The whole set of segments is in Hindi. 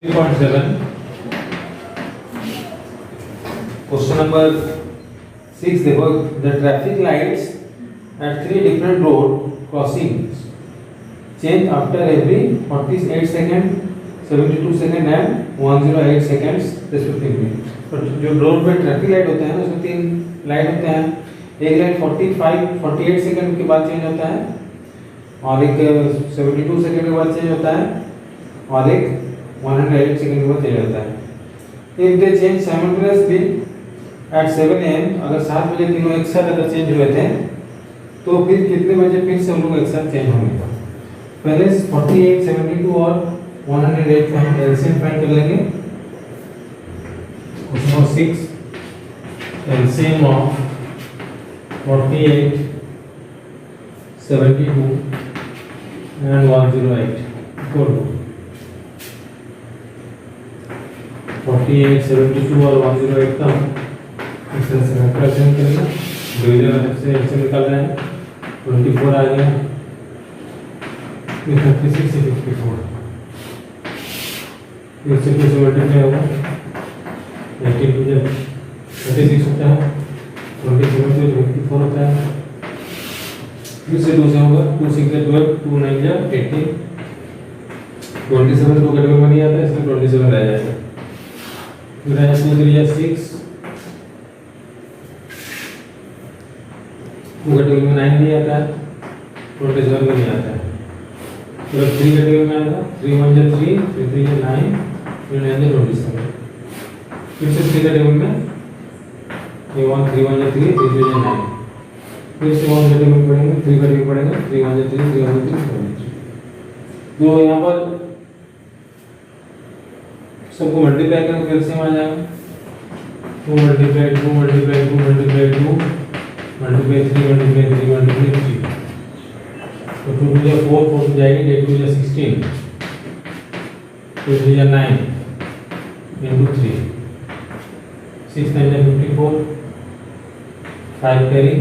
3.7 क्वेश्चन नंबर 6 देखो the traffic lights at 3 different road crossings change after every 48 second 72 second and 108 seconds respectively. तो जो रोड पे ट्रैफिक लाइट होते हैं ना उसमें 3 लाइट होते हैं। एक लाइट 48 सेकंड के बाद चेंज होता है और एक 72 सेकंड के बाद चेंज होता है और एक 108 सेकंड के बाद चेंज होता है। If they change simultaneously eight 7 AM, अगर 7 बजे तीनों एक साथ अगर चेंज हुए थे तो फिर कितने बजे फिर से उन लोग एक साथ चेंज होंगे। पहले 48, 72 और 108 का हम एलसीएम फाइंड कर लेंगे। उसमें 6 LCM of 48, 72 and 108 equal to 48, 72 और 108 का इस तरह से कैलकुलेशन करेंगे। डिवीजन से एलसीएम निकाल रहे हैं 24 आ गया, फिर 36 से 54, फिर से 2 से मल्टीप्लाई होगा 18 टू 36 होता है, 27 से 54 होता है, फिर से 2 से होगा 2 6 12, 2 9 जा 18, 27 को कैटेगरी में नहीं आता है इसलिए 27 रह जाएगा। फिर है 2 3 6, 2 कैटेगरी में 9 नहीं आता है, 27 में नहीं आता है। फिर 3 कैटेगरी में आएगा 3 1 जा 3, 3 3 जा 9, फिर 9 जा 27। फिर से 3 कैटेगरी में 3 1 जा 3, 3 3 जा 9, फिर से 1 कैटेगरी में पढ़ेंगे 3 कैटेगरी पढ़ेंगे 3 1 जा 3, 3 1 जा 3, तो यहाँ पर सबको मल्टीप्लाई करें फिर से आ जाएगा 2 multiply 2 multiply 2 multiply 2 multiply 3 multiply 3 multiply 3, तो 2 2 जा 4, 4 जाएगी 8 2 जा 16, 2 3 जा 9 into 3, 6 9 जा 54, 5 कैरी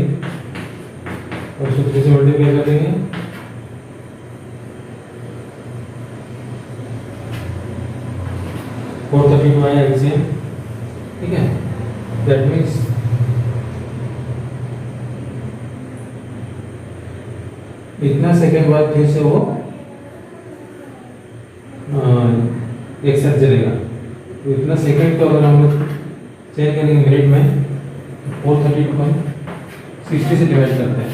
और उसको 3 से मल्टीप्लाई कर देंगे 432 आया एलसीएम। ठीक है, दैट मीन्स इतना सेकंड बाद फिर से वो एक साथ चलेगा। तो इतना सेकंड तो अगर हम लोग चेंज करेंगे मिनट में 432 को 60 से डिवाइड करते हैं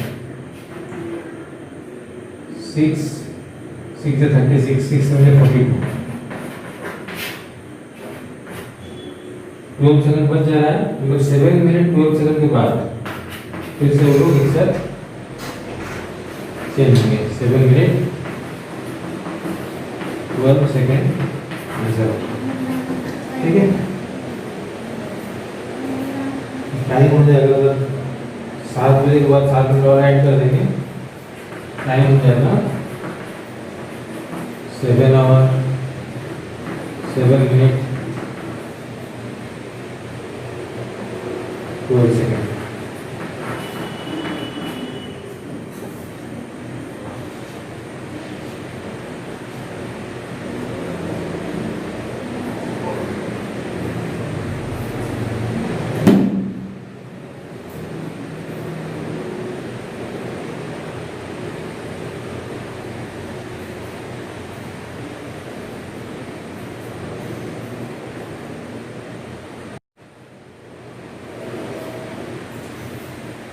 6 6 से 36, 6 से 42, 12 सेकंड बच जा रहा है। मतलब 7 मिनट 12 सेकंड के बाद फिर से वो लोग एक साथ चेंज होंगे। 7 मिनट 12 सेकंड आंसर। ठीक है, टाइम हो जाएगा अगर 7 बजे के बाद 7 मिनट और ऐड कर देंगे, टाइम हो जाएगा 7 hour 7 minute 12 second.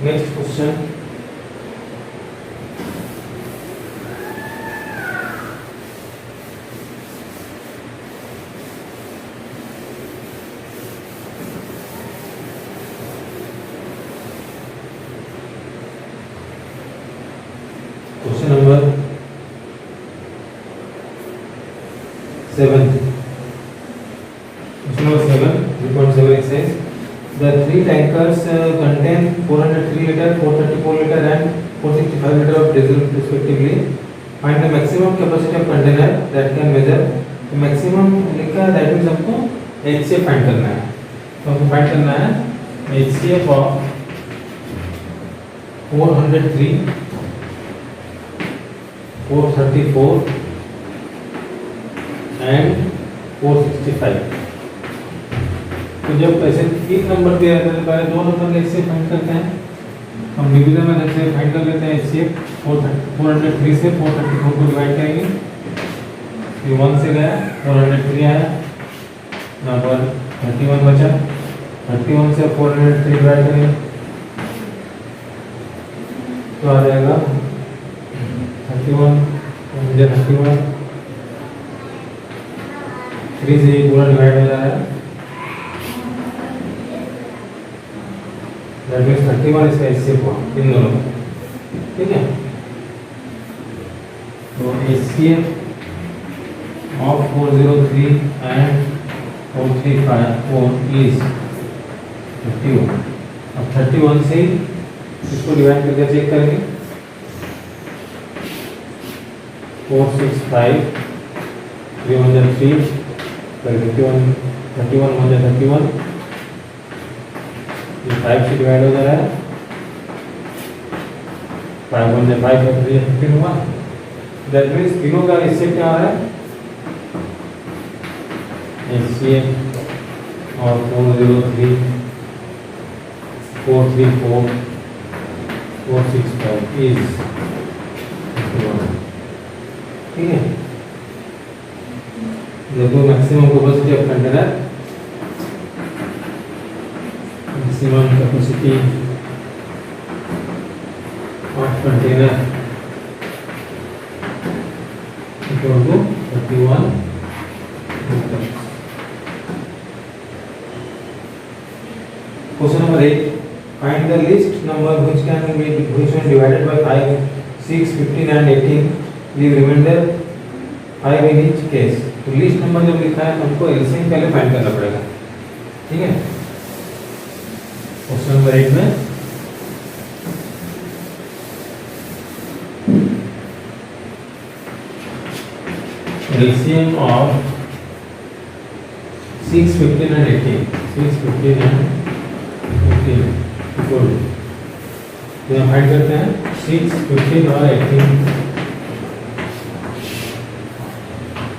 Next question. Question number 7. Question number 7, 3.7 exercise. The 3 tankers contain 403 liter, 434 liter and 465 liter of diesel respectively. Find the maximum capacity of container that can measure. तो maximum लिखा है, that means हमको HCF फाइंड करना है। तो हमको फाइंड करना है HCF of 403, 434 and 465। तो जब ऐसे 3 नंबर दिया रहता है तो पहले 2 नंबर का एचसीएफ फाइंड करते हैं। हम डिवीजन में जैसे फाइंड कर लेते हैं एचसीएफ 403 से 434 को डिवाइड करेंगे। ये 1 से गया 403 आया, यहाँ पर 31 बचा, 31 से 403 डिवाइड करेंगे तो आ जाएगा 31 3 से ये पूरा डिवाइड हो जा रहा है, दैट मीन्स 31 इसका एचसीएफ हुआ इन दोनों का। ठीक है, तो एचसीएफ of 403 and 4354 is 31। अब 31 से इसको डिवाइड करके चेक करेंगे। 465 303 31 31 हो जाए 31, ये 5 से डिवाइड हो जा रहा है, 5 1 5 15 हुआ। दैट मीन्स तीनों का इससे क्या आ रहा है एचसीएफ और 403 434 465 इज 51। ठीक है, देखो maximum capacity of container, maximum capacity of container equal to 31 litre. Question number 8. Find the least number which when divided by 5, 6, 15 and 18 leave remainder 5 in each case। तो least number जब लिखा है हमको एलसीएम पहले फाइंड करना पड़ेगा। ठीक है, क्वेश्चन नंबर 8 में LCM of 6, 15 and 18 6, 15 and 18 equal तो यहाँ फाइंड करते हैं 6, 15 और 18।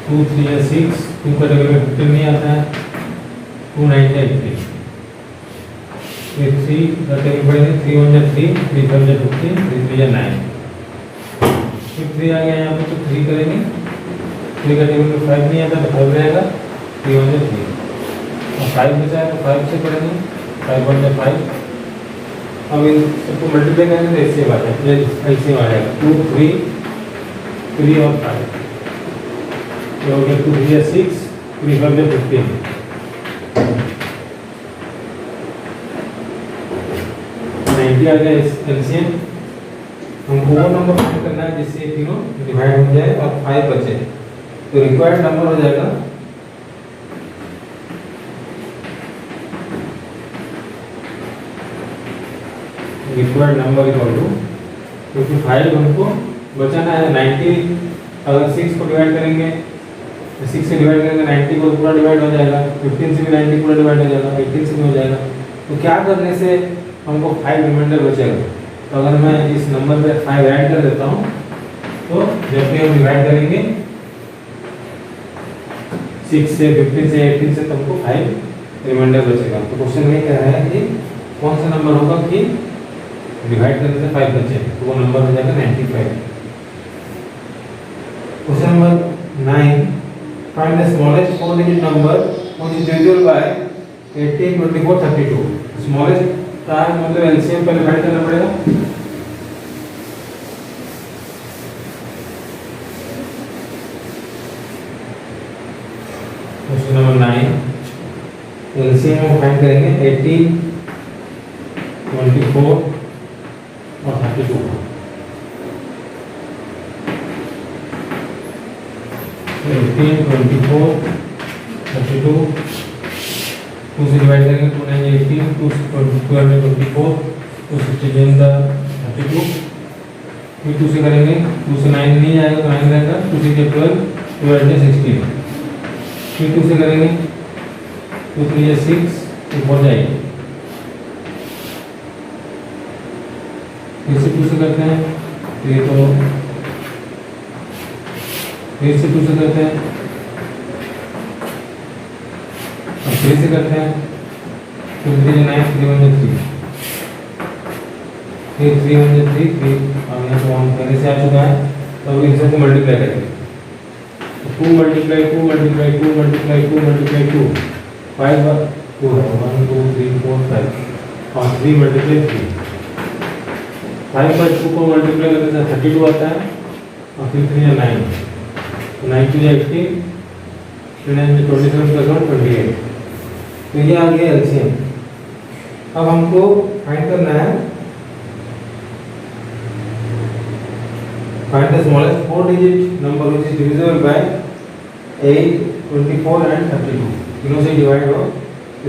2 3 या 6, 2 का टेबल में 15 नहीं आता है, 2 9 या 18, फिर 3 का टेबल पड़ेंगे, 3 1 या 3, 3 5 या 15, 3 3 या 9, फिर 3 आ गया यहाँ पे तो 3 करेंगे, 3 का टेबल में 5 नहीं आता तो 5 रहेगा, 3 1 या 3 और 5 बचा है तो 5 से पढ़ेंगे, 5 1 या 5। अब इन सबको मल्टीप्लाई करेंगे तो ऐसे आ जाएगा, ऐसे आ जाएगा 2 3 3 और 5, ये हो गया 2 3 या 6, 3 5 या 15। आ गया एलसीएम। हमको वो नंबर फाइंड करना है जिससे तीनों डिवाइड हो जाए और 5 बचे, तो रिक्वायर्ड नंबर हो जाएगा रिक्वायर्ड नंबर इक्वल टू, क्योंकि 5 हमको बचाना है 90, अगर 6 को डिवाइड करेंगे 6 से डिवाइड करेंगे 90 को पूरा डिवाइड हो जाएगा, 15 से भी 90 पूरा डिवाइड हो जाएगा, 18 से भी हो जाएगा। तो क्या करने से हमको 5 रिमाइंडर बचेगा? तो अगर मैं इस नंबर पे 5 ऐड कर देता हूँ तो जब भी हम डिवाइड करेंगे 6 से 15 से 18 से तुमको 5 रिमाइंडर बचेगा। तो क्वेश्चन में कह रहा है कि कौन सा नंबर होगा कि डिवाइड करने से 5 बचे, तो वो नंबर हो जाएगा 95। Question number 9, find the smallest 4 digit number which is divisible by 18 24 32। Smallest का मतलब एलसीएम पहले फाइंड करना पड़ेगा। क्वेश्चन नंबर 9 एलसीएम में फाइंड करेंगे 18 24 और 32। 18 24 32, 2 से डिवाइड करेंगे 2 9 18, 2 24, 2 16 32, फिर 2 से करेंगे 2 से 9 नहीं आएगा तो 9 रहेगा, 2 से 12, 12 16, फिर 2 से करेंगे 2 3 6, 2 4 जाएगी, फिर से 2 से करते हैं, ये तो फिर से 2 से करते हैं, अब 3 से करते हैं, 2 3 9, 3 1 3, फिर 3 1 3, फिर अब यहाँ पे 1 पहले से आ चुका है, तो अब इन सबको मल्टीप्लाई करेंगे। 2 मल्टीप्लाई 2 मल्टीप्लाई 2 मल्टीप्लाई 2 मल्टीप्लाई 2, 5 2 है, 1 2 3 4 5, और 3 मल्टीप्लाई 3, 5 पर 2 को मल्टीप्लाई करने से 32 आता है, और फिर 3 या 9, 9 2 या 18, 27 प्लस 1 28, तो ये आ गया एलसीएम। अब हमको फाइंड करना है, find the smallest 4 digit number which is divisible by 8, 24 and 32, तीनों से डिवाइड हो,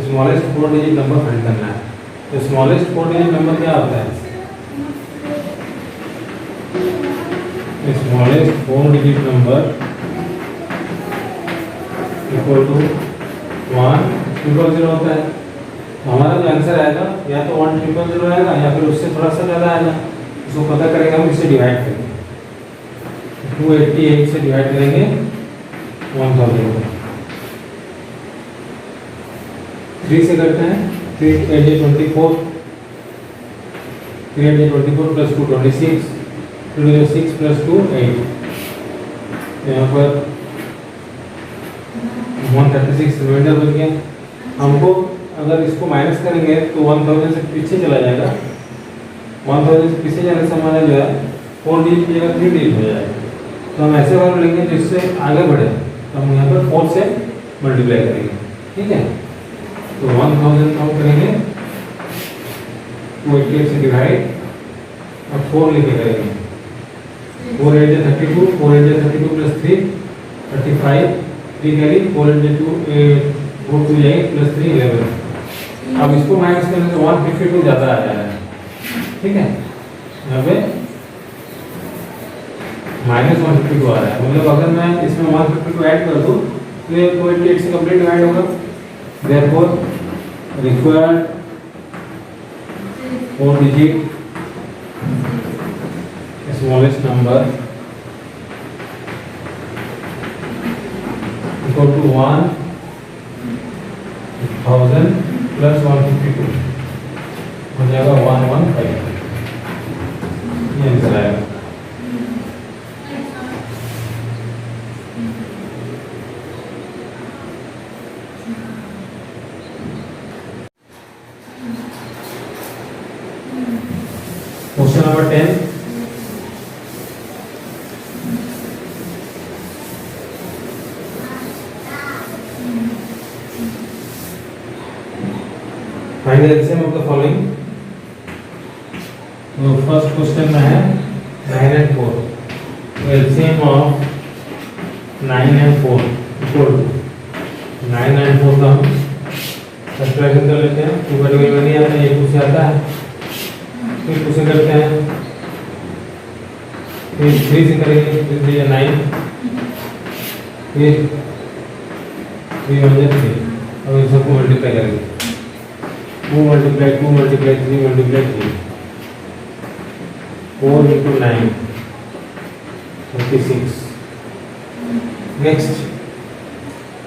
स्मॉलेस्ट 4 डिजिट नंबर फाइंड करना है। तो स्मॉलेस्ट 4 डिजिट नंबर क्या होता है? Smallest 4 digit number equal to 1 0 होता है। हमारा जो आंसर आएगा या तो 1 0 आएगा या फिर उससे थोड़ा सा ज़्यादा आएगा, उसको पता करेंगे हम, इससे डिवाइड करेंगे, 288 से डिवाइड करेंगे 1000, 3 से करते हैं, 3 8 24, 3 8 24 प्लस 2 26, 2 6 प्लस 2 8, यहाँ पर 136 रिमाइंडर बन गया। हमको अगर इसको माइनस करेंगे तो 1000 से पीछे चला जाएगा, 1000 से पीछे जाने से हमारा जो है 4 डिजिट की जगह 3 डिजिट हो जाएगा। तो हम ऐसे वैल्यू लेंगे जिससे आगे बढ़े, तो हम यहाँ पर 4 से मल्टीप्लाई करेंगे, ठीक है। तो 1000 काउंट करेंगे, 288 से डिवाइड और 4 लेके करेंगे, 4 8 32, 4 8 32 प्लस 3 35, 3 कैरी, 4 8 2 4 2 8 प्लस 3 11। अब इसको माइनस करने से 152 ज़्यादा आ जाएगा, ठीक है। यहाँ पे -152 आ रहा है, मतलब अगर मैं इसमें 152 ऐड कर दूँ तो ये 288 से कंप्लीट डिवाइड होगा। Therefore required 4 digit smallest number equal to 1000 plus 152 हो जाएगा 115, ये आंसर आएगा। Question number 10, find the LCM of the following. तो फर्स्ट क्वेश्चन में है 9 and 4, तो LCM of 9 and 4 equal to 9 and 4 का हम सब्ट्रैक्शन कर लेते हैं, 2 का डिवीजन नहीं आता है, ये 2 से आता है, फिर 2 से करते हैं, फिर 3 से करेंगे, फिर 3 9, फिर 3 1 3, अब इन सबको मल्टीप्लाई करेंगे, 2 multiply 2 multiply 3 multiply 3, 4 into 9 36, next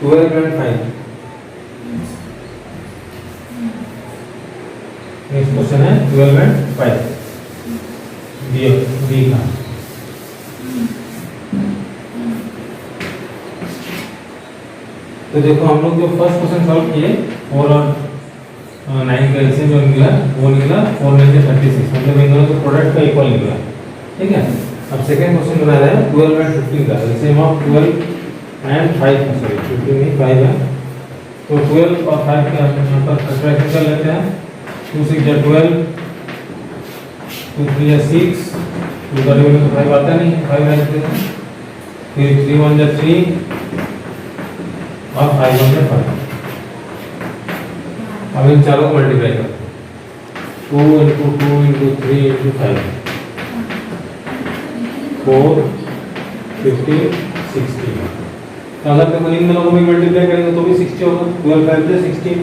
12 and 5, next question है 12 and 5 डी का। तो देखो हम लोग जो फर्स्ट क्वेश्चन सॉल्व किए 4 और 9 का एलसीएम जो निकला वो निकला 4 9 36, मतलब इन दोनों के प्रोडक्ट का इक्वल निकला, ठीक है। अब सेकंड क्वेश्चन बना रहे हैं 12 and 15 का, एलसीएम ऑफ 12 and 5, सॉरी 15 नहीं 5 है, तो 12 और 5 के यहाँ पर सब्ट्रैक्शन कर लेते हैं, 2 6 या 12, 2 3 या 6, 2 का डिवीजन तो 5 आता नहीं है, 5 ऐड करते हैं, फिर 3 1 या 3 और 5 1 या 5। अब इन चारों को मल्टीप्लाई करो, 2 into 2 into 3 into 5, 4 50 60। तो अगर देखो इन दोनों को भी मल्टीप्लाई करेंगे तो भी 60 होगा, 12 5 से 60।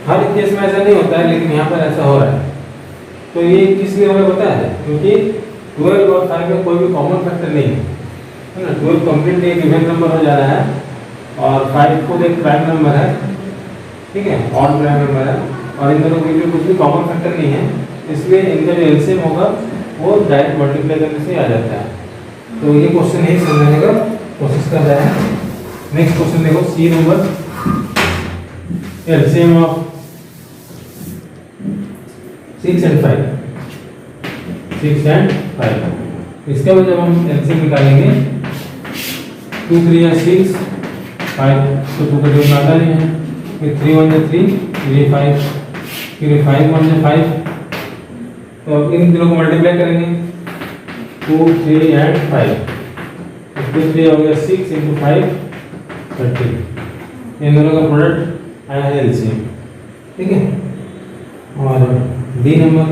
हर केस में ऐसा नहीं होता है, लेकिन यहाँ पर ऐसा हो रहा है। तो ये किस लिए हमें पता है, क्योंकि 12 और 5 में कोई भी कॉमन फैक्टर नहीं है ना। 12 कंप्लीटली एक इवन नंबर हो जा रहा है और 5 खुद एक प्राइम नंबर है, ठीक है, ऑड प्राइम नंबर है और इन दोनों के बीच में कुछ भी कॉमन फैक्टर नहीं है, इसलिए इनका जो एलसीएम होगा वो डायरेक्ट मल्टीप्लाई करने से आ जाता है। तो ये क्वेश्चन यही समझने का कोशिश कर रहा है। नेक्स्ट क्वेश्चन देखो, C number, LCM of 6 and 5, 6 and 5। इसका जब हम एलसीएम निकालेंगे 2 3 या 6, 5 तो 2 का टेबल आता नहीं है, फिर 3 1 या 3, ये 5, फिर 5 1 या 5। तो अब इन दोनों को मल्टीप्लाई करेंगे 2 3 and 5, 2 3 हो गया 6 into 5 30। इन दोनों का प्रोडक्ट आया है एलसीएम, ठीक है। और D number,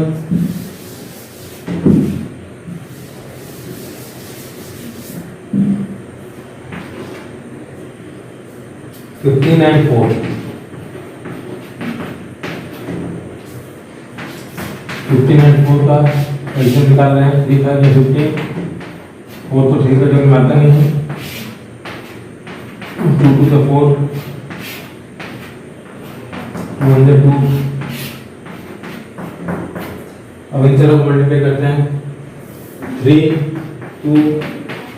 fifteen and 4, 15 and 4 का एलसीएम निकाल रहे हैं। 3 5 15, 4 तो 3 का टेबल में आता नहीं है, 2 2 का 4, 1 2। अब इन चलो मल्टीप्लाई करते हैं 3 2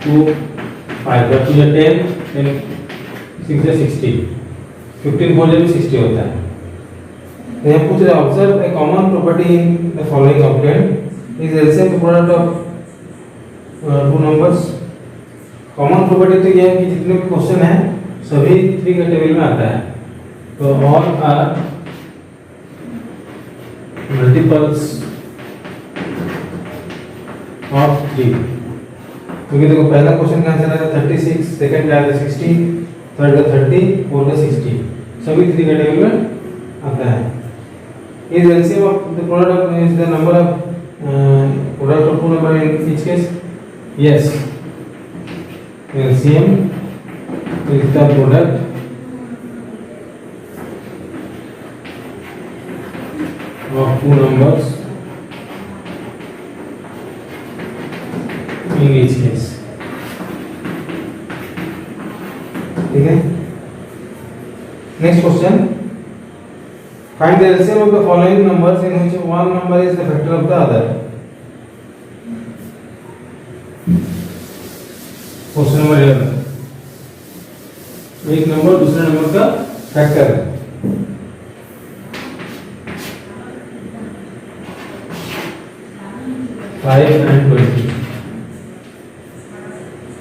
2 5 2 या 10 10 6 या 60, 15 4 जब 60 होता है। यहाँ पूछ रहे observe a common property in the following object is LCM product of two numbers. Common property तो यह है कि जितने भी क्वेश्चन है सभी 3 के टेबल में आता है, तो ऑल आर मल्टीपल्स ऑफ 3। क्योंकि देखो पहला क्वेश्चन का आंसर है 36, सेकंड का है 60, थर्ड का 30, फोर्थ का 60, सभी 3 के टेबल में आता है। Is LCM of the product of is the number of product of two number in each case? Yes. LCM is the product of two numbers in each case. ठीक है। Next question. Find the LCM of the following numbers in which one number is the factor of the other. Question number 11. एक नंबर दूसरे नंबर का फैक्टर है। Five and 20।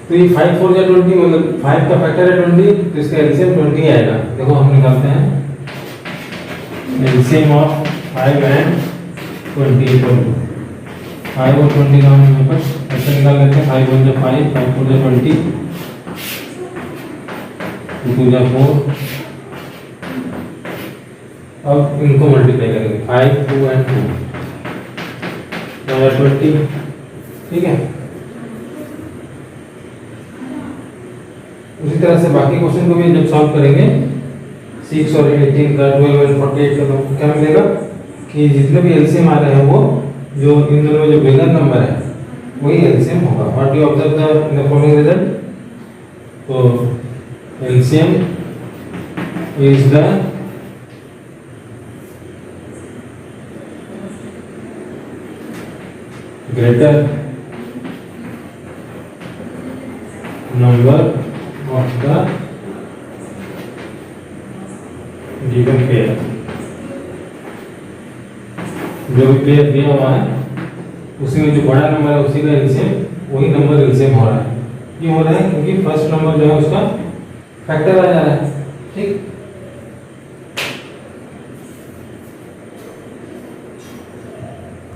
तो ये 5 4 या 20, मतलब 5 का फैक्टर है 20, तो इसका एलसीएम 20 आएगा। देखो हम निकालते हैं LCM of 5 and 20 equal to 5 और 20 का हम यहाँ पर ऐसा निकाल लेते हैं। 5 1 जा 5, 5 4 जा 20, 2 2 जा 4। अब इनको मल्टीप्लाई करेंगे 5 2 and 2 20, ठीक है। उसी तरह से बाकी क्वेश्चन को भी जब सॉल्व करेंगे 6 और 18 का 12 और 48 का, तो क्या मिलेगा कि जितने भी एलसीएम आ रहे हैं वो जो इन दोनों में जो बिगर नंबर है वही एलसीएम होगा। What you observe the following result, तो LCM is the greater number of the given pair. जो भी पेयर दिया हुआ है उसी में जो बड़ा नंबर है उसी का एलसीएम, वही नंबर एलसीएम हो रहा है। क्यों हो रहा है? क्योंकि फर्स्ट नंबर जो है उसका फैक्टर आ जा रहा है, ठीक।